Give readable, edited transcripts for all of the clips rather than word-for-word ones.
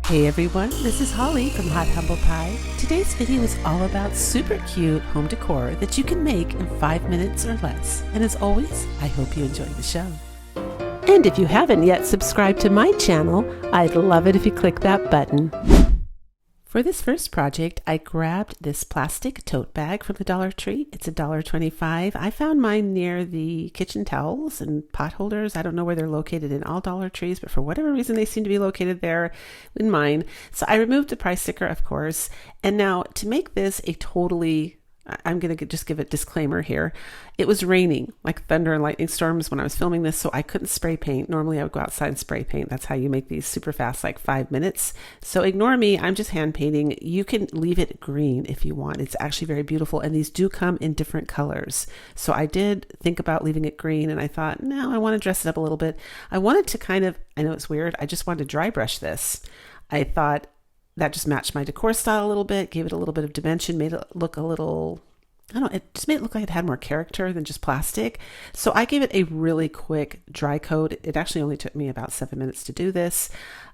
Hey everyone, this is Holly from Hot Humble Pie. Today's video is all about super cute home decor that you can make in 5 minutes or less. And as always, I hope you enjoy the show. And if you haven't yet subscribed to my channel, I'd love it if you click that button. For this first project, I grabbed this plastic tote bag from the Dollar Tree. It's $1.25. I found mine near the kitchen towels and pot holders. I don't know where they're located in all Dollar Trees, but for whatever reason, they seem to be located there in mine. So I removed the price sticker, of course. And now to make this a totally, I'm going to just give a disclaimer here. It was raining like thunder and lightning storms when I was filming this, so I couldn't spray paint. Normally I would go outside and spray paint. That's how you make these super fast, like 5 minutes. So ignore me. I'm just hand painting. You can leave it green if you want. It's actually very beautiful. And these do come in different colors. So I did think about leaving it green, and I thought, no, I want to dress it up a little bit. I wanted to kind of, I know it's weird. I just wanted to dry brush this. I thought that just matched my decor style a little bit, gave it a little bit of dimension, made it look a little, I don't know, it just made it look like it had more character than just plastic. So I gave it a really quick dry coat. It actually only took me about 7 minutes to do this,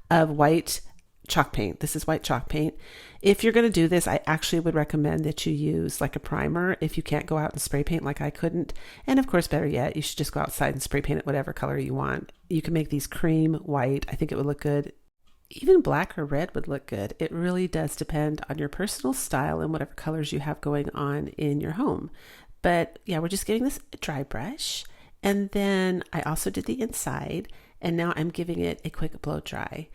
of white chalk paint. This is white chalk paint. If you're going to do this, I actually would recommend that you use like a primer if you can't go out and spray paint like I couldn't. And of course, better yet, you should just go outside and spray paint it whatever color you want. You can make these cream, white. I think it would look good. Even black or red would look good. It really does depend on your personal style and whatever colors you have going on in your home. But yeah, we're just giving this a dry brush. And then I also did the inside, and now I'm giving it a quick blow dry.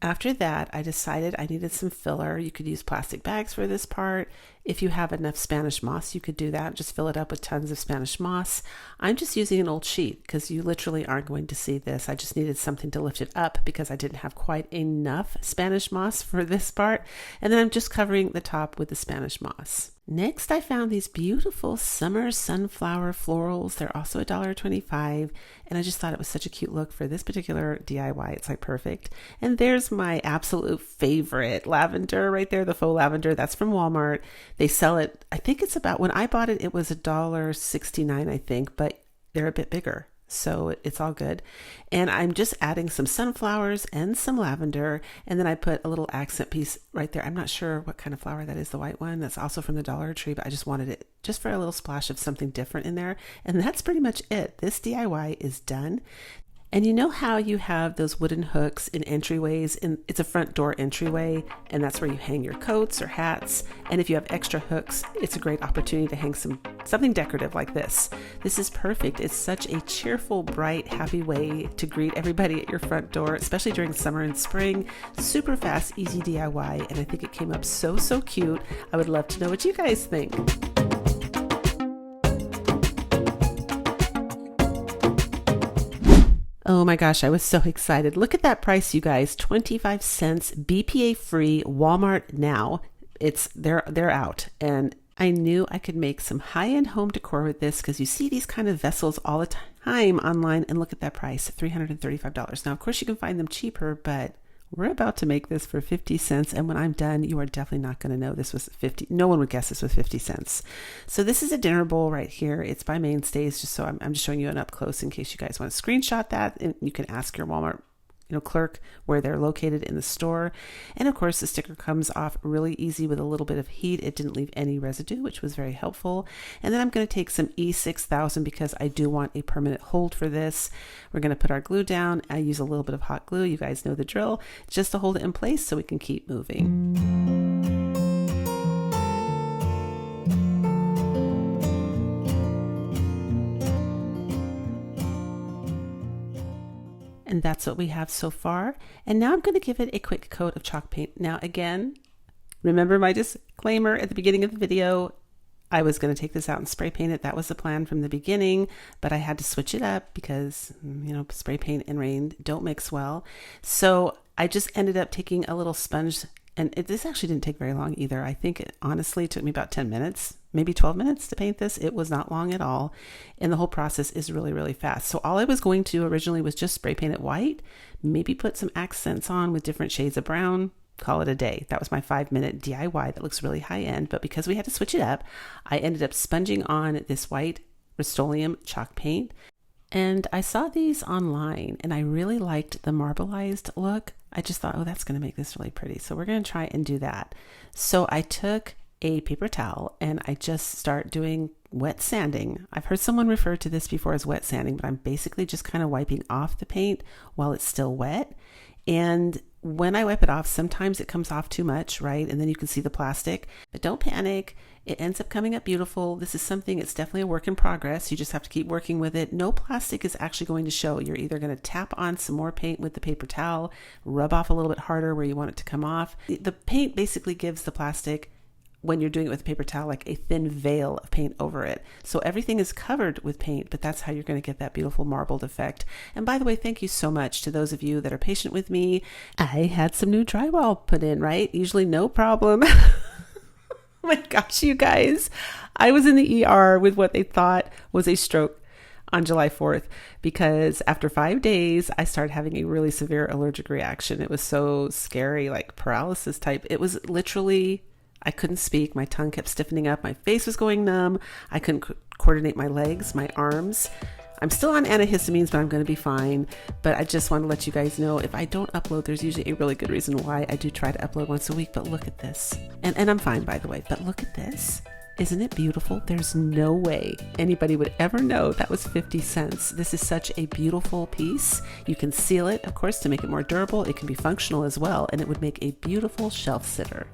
After that, I decided I needed some filler. You could use plastic bags for this part. If you have enough Spanish moss, you could do that. Just fill it up with tons of Spanish moss. I'm just using an old sheet because you literally aren't going to see this. I just needed something to lift it up because I didn't have quite enough Spanish moss for this part. And then I'm just covering the top with the Spanish moss. Next, I found these beautiful summer sunflower florals. They're also $1.25, and I just thought it was such a cute look for this particular DIY. It's like perfect. And there's my absolute favorite lavender right there, the faux lavender. That's from Walmart. They sell it, I think it's about, when I bought it, it was $1.69, I think, but they're a bit bigger. So it's all good. And I'm just adding some sunflowers and some lavender. And then I put a little accent piece right there. I'm not sure what kind of flower that is, the white one. That's also from the Dollar Tree, but I just wanted it just for a little splash of something different in there. And that's pretty much it. This DIY is done. And you know how you have those wooden hooks in entryways, and it's a front door entryway, and that's where you hang your coats or hats. And if you have extra hooks, it's a great opportunity to hang something decorative like this. This is perfect. It's such a cheerful, bright, happy way to greet everybody at your front door, especially during summer and spring. Super fast, easy DIY, and I think it came up so cute. I would love to know what you guys think. Oh my gosh, I was so excited. Look at that price, you guys. 25 cents, BPA free, Walmart now. They're out. And I knew I could make some high-end home decor with this because you see these kind of vessels all the time online, and look at that price, $335. Now, of course, you can find them cheaper, but we're about to make this for 50 cents. And when I'm done, you are definitely not going to know this was 50. No one would guess this was 50 cents. So this is a dinner bowl right here. It's by Mainstays, just so I'm just showing you an up close in case you guys want to screenshot that. And you can ask your Walmart clerk where they're located in the store. And of course, the sticker comes off really easy with a little bit of heat. It didn't leave any residue, which was very helpful. And then I'm going to take some E6000 because I do want a permanent hold for this. We're going to put our glue down. I use a little bit of hot glue. You guys know the drill, just to hold it in place so we can keep moving. And that's what we have so far. And now I'm going to give it a quick coat of chalk paint. Now again, remember my disclaimer at the beginning of the video. I was going to take this out and spray paint it. That was the plan from the beginning, but I had to switch it up because, spray paint and rain don't mix well. So I just ended up taking a little sponge, and this actually didn't take very long either. I think it honestly took me about 10 minutes, maybe 12 minutes to paint this. It was not long at all. And the whole process is really fast. So all I was going to do originally was just spray paint it white, maybe put some accents on with different shades of brown, call it a day. That was my 5-minute DIY that looks really high end. But because we had to switch it up, I ended up sponging on this white Rust-Oleum chalk paint. And I saw these online and I really liked the marbleized look. I just thought, oh, that's going to make this really pretty. So we're going to try and do that. So I took a paper towel and I just start doing wet sanding. I've heard someone refer to this before as wet sanding, but I'm basically just kind of wiping off the paint while it's still wet. And when I wipe it off, sometimes it comes off too much, right? And then you can see the plastic, but don't panic. It ends up coming up beautiful. This is something, it's definitely a work in progress. You just have to keep working with it. No plastic is actually going to show. You're either going to tap on some more paint with the paper towel, rub off a little bit harder where you want it to come off. The paint basically gives the plastic, when you're doing it with a paper towel, like a thin veil of paint over it. So everything is covered with paint, but that's how you're going to get that beautiful marbled effect. And by the way, thank you so much to those of you that are patient with me. I had some new drywall put in, right? Usually no problem. Oh my gosh, you guys. I was in the ER with what they thought was a stroke on July 4th because after 5 days, I started having a really severe allergic reaction. It was so scary, like paralysis type. It was literally, I couldn't speak. My tongue kept stiffening up. My face was going numb. I couldn't coordinate my legs, my arms. I'm still on antihistamines, but I'm going to be fine. But I just want to let you guys know, if I don't upload, there's usually a really good reason why. I do try to upload once a week, but look at this. And I'm fine, by the way, but look at this. Isn't it beautiful? There's no way anybody would ever know that was 50 cents. This is such a beautiful piece. You can seal it, of course, to make it more durable. It can be functional as well, and it would make a beautiful shelf sitter.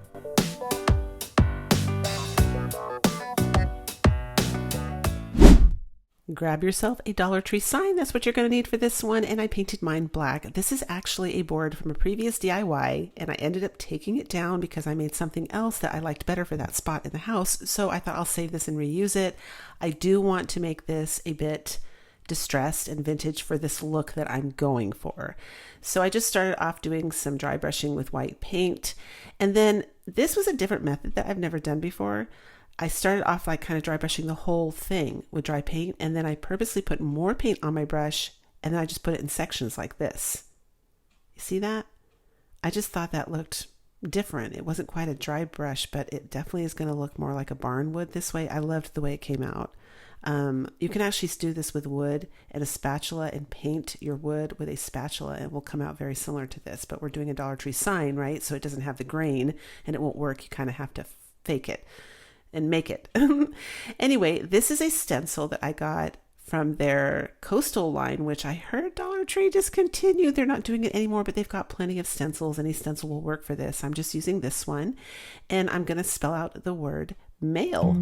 Grab yourself a Dollar Tree sign. That's what you're going to need for this one. And I painted mine black. This is actually a board from a previous DIY, and I ended up taking it down because I made something else that I liked better for that spot in the house. So I thought I'll save this and reuse it. I do want to make this a bit distressed and vintage for this look that I'm going for. So I just started off doing some dry brushing with white paint. And then this was a different method that I've never done before. I started off like kind of dry brushing the whole thing with dry paint, and then I purposely put more paint on my brush, and then I just put it in sections like this. You see that? I just thought that looked different. It wasn't quite a dry brush, but it definitely is going to look more like a barn wood this way. I loved the way it came out. You can actually do this with wood and a spatula and paint your wood with a spatula, and it will come out very similar to this, but we're doing a Dollar Tree sign, right? So it doesn't have the grain and it won't work. You kind of have to fake it and make it. Anyway, this is a stencil that I got from their coastal line, which I heard Dollar Tree discontinued. They're not doing it anymore, but they've got plenty of stencils. Any stencil will work for this. I'm just using this one, and I'm going to spell out the word mail.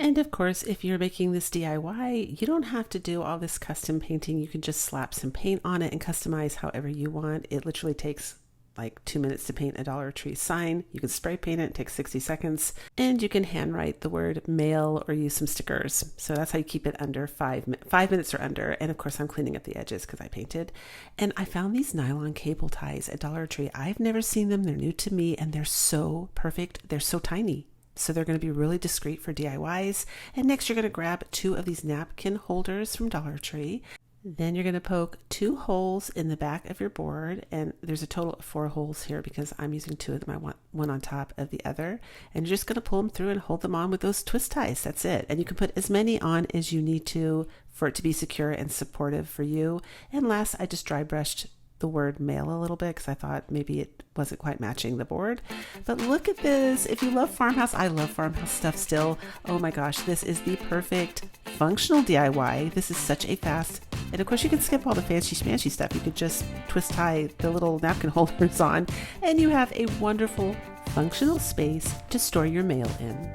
And of course, if you're making this DIY, you don't have to do all this custom painting. You can just slap some paint on it and customize however you want. It literally takes like 2 minutes to paint a Dollar Tree sign. You can spray paint it, it takes 60 seconds, and you can handwrite the word mail or use some stickers. So that's how you keep it under 5 minutes or under. And of course, I'm cleaning up the edges because I painted. And I found these nylon cable ties at Dollar Tree. I've never seen them. They're new to me, and they're so perfect. They're so tiny. So they're going to be really discreet for DIYs. And next you're going to grab 2 of these napkin holders from Dollar Tree. Then you're going to poke 2 holes in the back of your board. And there's a total of 4 holes here because I'm using 2 of them. I want one on top of the other. And you're just going to pull them through and hold them on with those twist ties. That's it. And you can put as many on as you need to for it to be secure and supportive for you. And last, I just dry brushed the word mail a little bit because I thought maybe it wasn't quite matching the board. But look at this. If you love farmhouse, I love farmhouse stuff still. Oh my gosh, this is the perfect functional DIY. This is such a fast, and of course you can skip all the fancy schmancy stuff. You could just twist tie the little napkin holders on, and you have a wonderful functional space to store your mail in.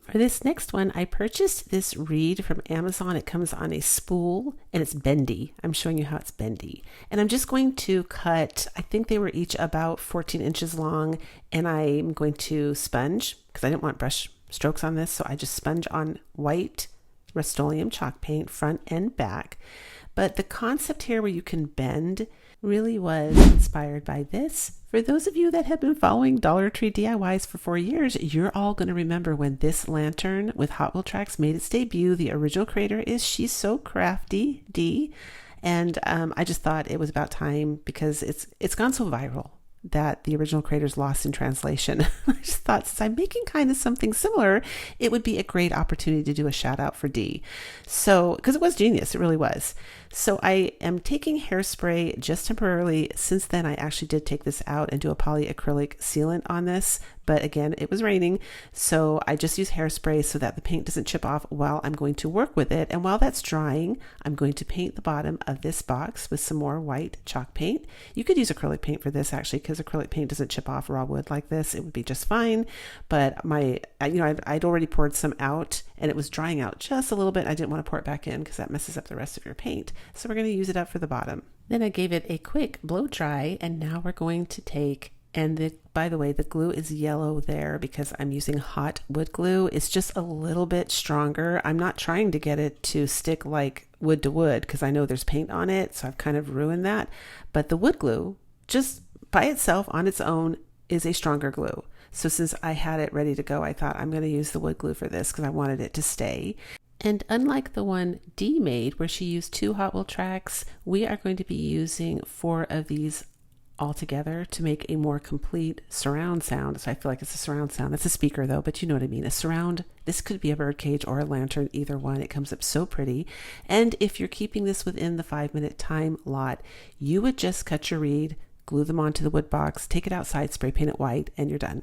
For this next one, I purchased this reed from Amazon. It comes on a spool and it's bendy. I'm showing you how it's bendy. And I'm just going to cut, I think they were each about 14 inches long, and I'm going to sponge because I didn't want brush strokes on this. So I just sponge on white Rust-Oleum chalk paint front and back. But the concept here where you can bend really was inspired by this. For those of you that have been following Dollar Tree DIYs for 4 years, you're all going to remember when this lantern with Hot Wheel tracks made its debut. The original creator is She's So Crafty D, And I just thought it was about time because it's gone so viral that the original creators lost in translation. I just thought, since I'm making kind of something similar, it would be a great opportunity to do a shout out for Dee. So, because it was genius, it really was. So I am taking hairspray just temporarily. Since then, I actually did take this out and do a polyacrylic sealant on this. But again, it was raining, so I just use hairspray so that the paint doesn't chip off while I'm going to work with it. And while that's drying, I'm going to paint the bottom of this box with some more white chalk paint. You could use acrylic paint for this actually, because acrylic paint doesn't chip off raw wood like this. It would be just fine. But I'd already poured some out and it was drying out just a little bit. I didn't want to pour it back in because that messes up the rest of your paint. So we're going to use it up for the bottom. Then I gave it a quick blow dry, and now we're going to take, and by the way, the glue is yellow there because I'm using hot wood glue. It's just a little bit stronger. I'm not trying to get it to stick like wood to wood because I know there's paint on it, so I've kind of ruined that. But the wood glue, just by itself on its own, is a stronger glue. So since I had it ready to go, I thought I'm going to use the wood glue for this because I wanted it to stay. And unlike the one Dee made where she used 2 Hot Wheel tracks, we are going to be using 4 of these all together to make a more complete surround sound. So I feel like it's a surround sound. That's a speaker though, but you know what I mean. A surround, this could be a birdcage or a lantern, either one. It comes up so pretty. And if you're keeping this within the 5-minute time lot, you would just cut your reed, glue them onto the wood box, take it outside, spray paint it white, and you're done.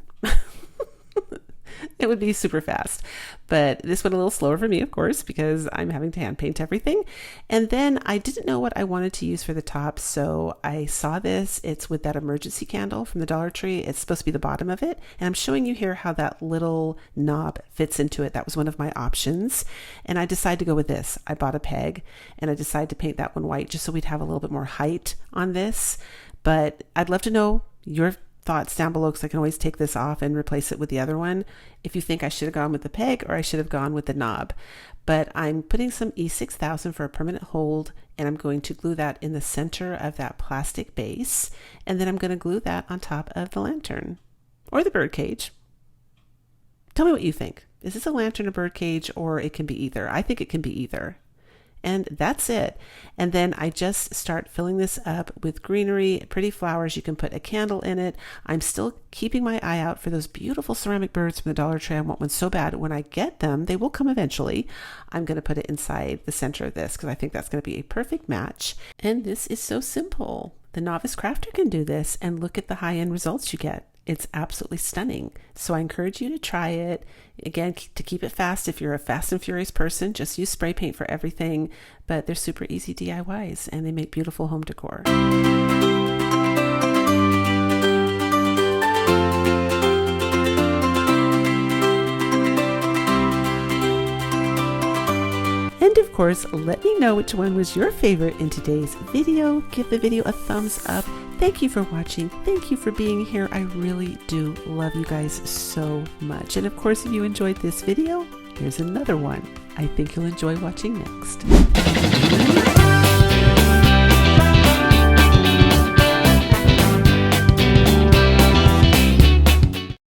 It would be super fast, but this went a little slower for me, of course, because I'm having to hand paint everything. And then I didn't know what I wanted to use for the top, so I saw this. It's with that emergency candle from the Dollar Tree. It's supposed to be the bottom of it, and I'm showing you here how that little knob fits into it. That was one of my options, and I decided to go with this. I bought a peg, and I decided to paint that one white just so we'd have a little bit more height on this. But I'd love to know your thoughts down below, because I can always take this off and replace it with the other one if you think I should have gone with the peg or I should have gone with the knob. But I'm putting some E6000 for a permanent hold, and I'm going to glue that in the center of that plastic base, and then I'm going to glue that on top of the lantern or the birdcage. Tell me what you think. Is this a lantern or birdcage, or it can be either? I think it can be either. And that's it. And then I just start filling this up with greenery, pretty flowers. You can put a candle in it. I'm still keeping my eye out for those beautiful ceramic birds from the Dollar Tree. I want one so bad. When I get them, they will come eventually. I'm going to put it inside the center of this because I think that's going to be a perfect match. And this is so simple. The novice crafter can do this, and look at the high-end results you get. It's absolutely stunning. So I encourage you to try it. Again, to keep it fast, if you're a fast and furious person, just use spray paint for everything. But they're super easy DIYs, and they make beautiful home decor. And of course, let me know which one was your favorite in today's video. Give the video a thumbs up. Thank you for watching. Thank you for being here. I really do love you guys so much. And of course, if you enjoyed this video, here's another one I think you'll enjoy watching next.